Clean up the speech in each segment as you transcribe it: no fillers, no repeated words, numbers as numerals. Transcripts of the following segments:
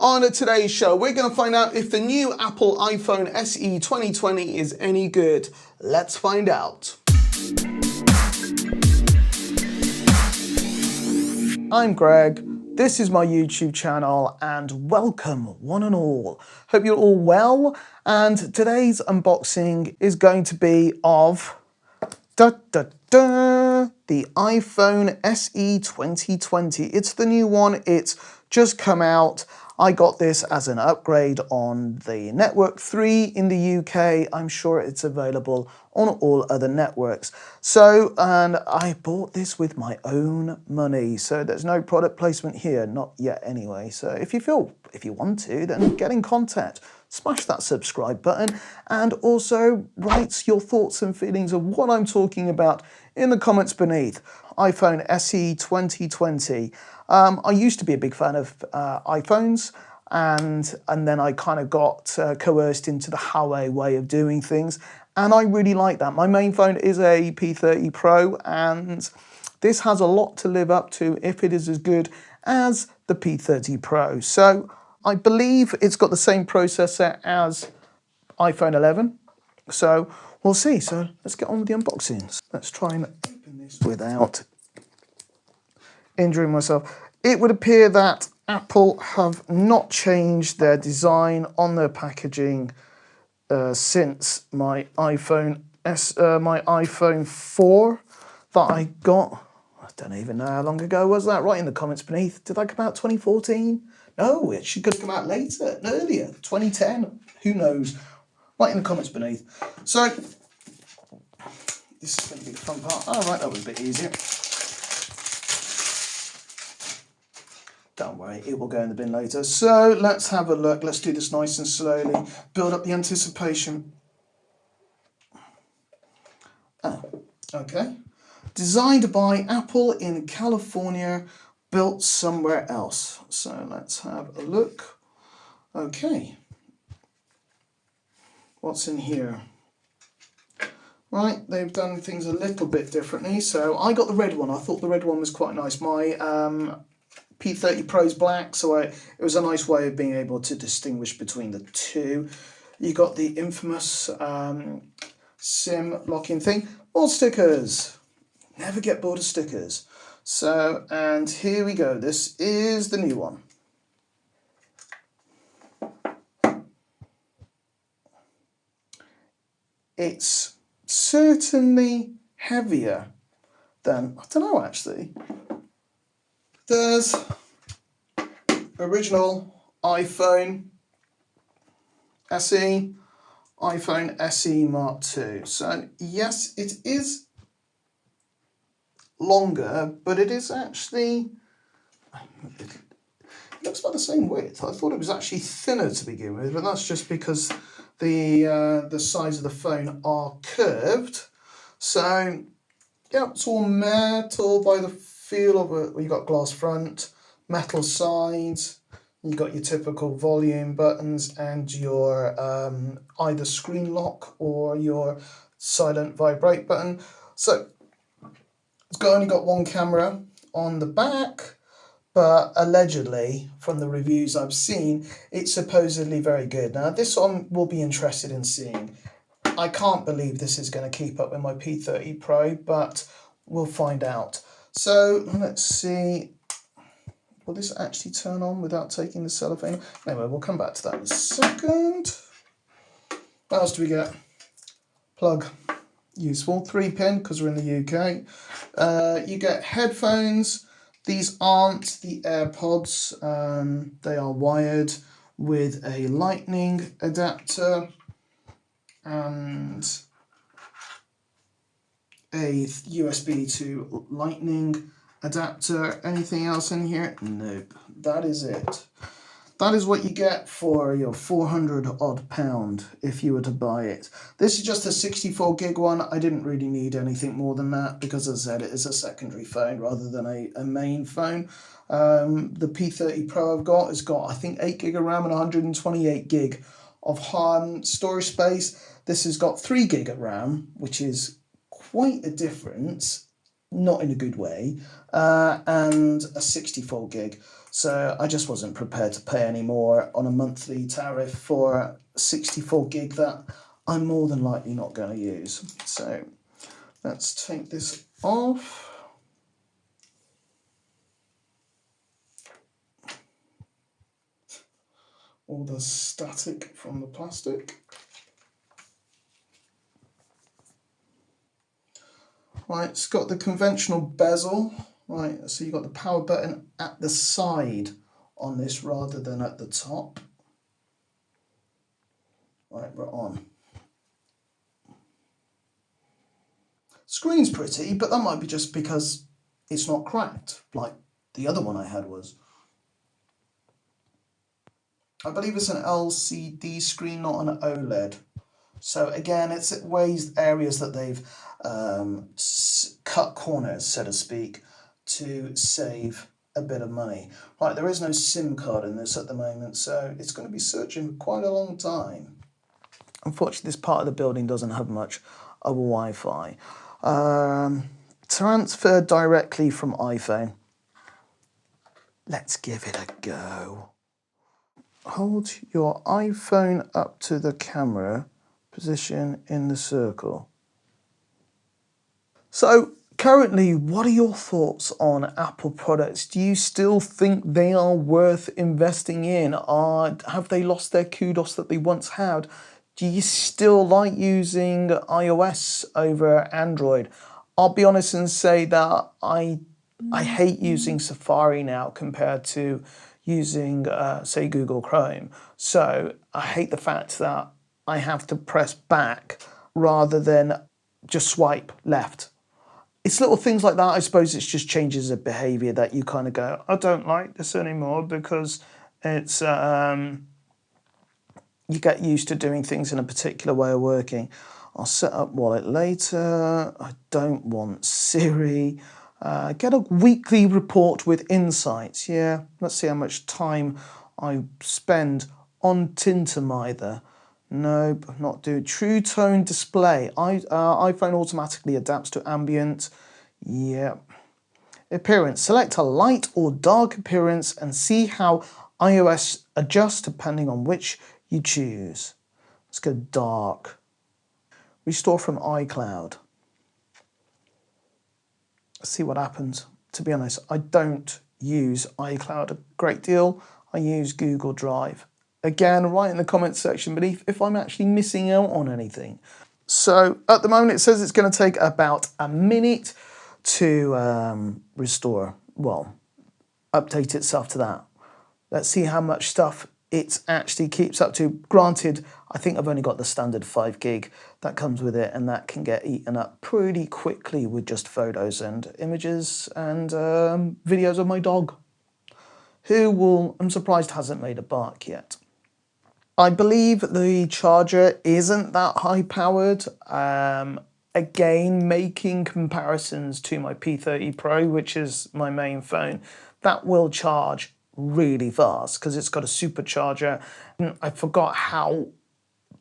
On today's show, we're going to find out if the new Apple iPhone SE 2020 is any good. Let's find out. I'm Greg, this is my YouTube channel, and welcome one and all. Hope you're all well, and today's unboxing is going to be of the iPhone SE 2020. It's the new one, it's just come out. I got this as an upgrade on the Network 3 in the UK. I'm sure it's available on all other networks. So, and I bought this with my own money. So there's no product placement here, not yet anyway. So if you want to, then get in contact. Smash that subscribe button and also write your thoughts and feelings of what I'm talking about in the comments beneath. iPhone SE 2020. I used to be a big fan of iPhones, and then I kind of got coerced into the Huawei way of doing things, and I really like that. My main phone is a P30 Pro, and this has a lot to live up to if it is as good as the P30 Pro. So I believe it's got the same processor as iPhone 11, so we'll see. So let's get on with the unboxings. Let's try and open this without injuring myself. It would appear that Apple have not changed their design on their packaging since my iPhone 4 that I got. I don't even know how long ago was that. Write in the comments beneath. Did that come out 2014? No, it should have come out later, earlier, 2010. Who knows? Write in the comments beneath. So this is going to be the fun part. All right, that was a bit easier. Don't worry, it will go in the bin later. So let's have a look. Let's do this nice and slowly. Build up the anticipation. Oh, okay. Designed by Apple in California, built somewhere else. So let's have a look. Okay. What's in here? Right, they've done things a little bit differently. So I got the red one. I thought the red one was quite nice. My P30 Pro's black, so it was a nice way of being able to distinguish between the two. You got the infamous SIM locking thing. More stickers. Never get bored of stickers. So, and here we go. This is the new one. It's certainly heavier than, I don't know actually. There's original iPhone SE, iPhone SE Mark II. So yes, it is longer, but it is actually, it looks about the same width. I thought it was actually thinner to begin with, but that's just because the sides of the phone are curved. So yeah, it's all metal by the feel of it. You got glass front, metal sides. You got your typical volume buttons and your either screen lock or your silent vibrate button. So it's only got one camera on the back, but allegedly, from the reviews I've seen, it's supposedly very good. Now, this one we'll be interested in seeing. I can't believe this is going to keep up with my P30 Pro, but we'll find out. So let's see. Will this actually turn on without taking the cellophane? Anyway, we'll come back to that in a second. What else do we get? Plug. Useful. 3-pin because we're in the UK. You get headphones. These aren't the AirPods. They are wired with a lightning adapter and a USB to lightning adapter. Anything else in here? Nope. That is it. That is what you get for your 400 odd pound if you were to buy it. This is just a 64 gig one. I didn't really need anything more than that because, as I said, it is a secondary phone rather than a main phone. The P30 Pro I've got has got, I think, 8 gig of RAM and 128 gig of storage space. This has got 3 gig of RAM, which is quite a difference, not in a good way, and a 64 gig. So I just wasn't prepared to pay any more on a monthly tariff for 64 gig that I'm more than likely not going to use. So let's take this off. All the static from the plastic. Right, it's got the conventional bezel. Right, so you've got the power button at the side on this rather than at the top. Right, we're on. Screen's pretty, but that might be just because it's not cracked like the other one I had was. I believe it's an LCD screen, not an OLED. So again, it's areas that they've cut corners, so to speak, to save a bit of money. Right, there is no SIM card in this at the moment, so it's going to be searching for quite a long time. Unfortunately, this part of the building doesn't have much of Wi-Fi. Transfer directly from iPhone. Let's give it a go. Hold your iPhone up to the camera, position in the circle. So currently, what are your thoughts on Apple products? Do you still think they are worth investing in? Have they lost their kudos that they once had? Do you still like using iOS over Android? I'll be honest and say that I hate using Safari now compared to using, say, Google Chrome. So I hate the fact that I have to press back rather than just swipe left. It's little things like that. I suppose it's just changes of behaviour that you kind of go, I don't like this anymore, because it's you get used to doing things in a particular way of working. I'll set up wallet later. I don't want Siri. Get a weekly report with insights. Yeah, let's see how much time I spend on Tintermither. Nope, not do True Tone Display. iPhone automatically adapts to ambient. Yep. Appearance. Select a light or dark appearance and see how iOS adjusts depending on which you choose. Let's go dark. Restore from iCloud. Let's see what happens. To be honest, I don't use iCloud a great deal. I use Google Drive. Again, write in the comments section beneath if I'm actually missing out on anything. So at the moment, it says it's going to take about a minute to restore, well, update itself to that. Let's see how much stuff it actually keeps up to. Granted, I think I've only got the standard 5 gig that comes with it, and that can get eaten up pretty quickly with just photos and images and videos of my dog, who I'm surprised hasn't made a bark yet. I believe the charger isn't that high powered. Again, making comparisons to my P30 Pro, which is my main phone, that will charge really fast because it's got a supercharger. I forgot how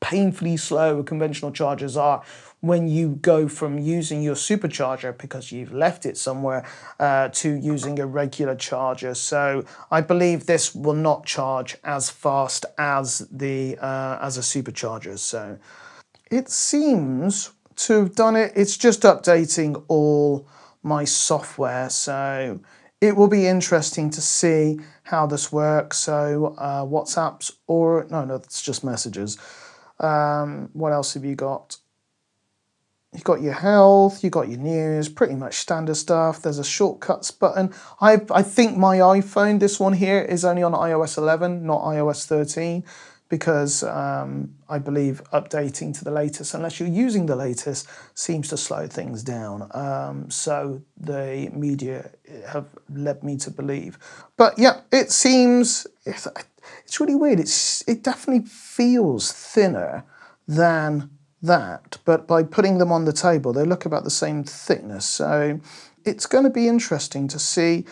painfully slow conventional chargers are when you go from using your supercharger because you've left it somewhere to using a regular charger. So I believe this will not charge as fast as the as a supercharger. So it seems to have done it. It's just updating all my software. So it will be interesting to see how this works. So WhatsApps or no, it's just messages. What else have you got? You've got your health, you've got your news, pretty much standard stuff. There's a shortcuts button. I think my iPhone, this one here, is only on iOS 11, not iOS 13, because I believe updating to the latest, unless you're using the latest, seems to slow things down. So the media have led me to believe. But yeah, it seems, it's really weird. It definitely feels thinner than that, but by putting them on the table, they look about the same thickness. So it's going to be interesting to see.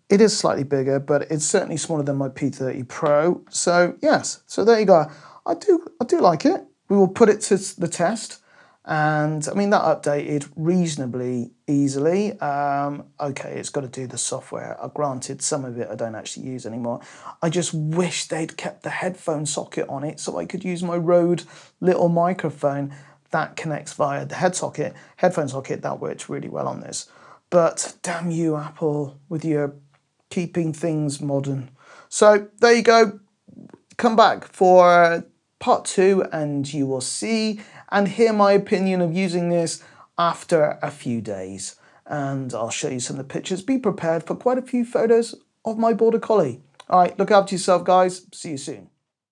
It is slightly bigger, but it's certainly smaller than my P30 Pro. So yes, so there you go. I do like it. We will put it to the test And I mean, that updated reasonably easily. Okay, it's got to do the software. Granted, some of it I don't actually use anymore. I just wish they'd kept the headphone socket on it so I could use my Rode little microphone that connects via the headphone socket. That works really well on this. But damn you, Apple, with your keeping things modern. So there you go. Come back for part 2 and you will see and hear my opinion of using this after a few days. And I'll show you some of the pictures. Be prepared for quite a few photos of my border collie. All right, look after yourself, guys. See you soon.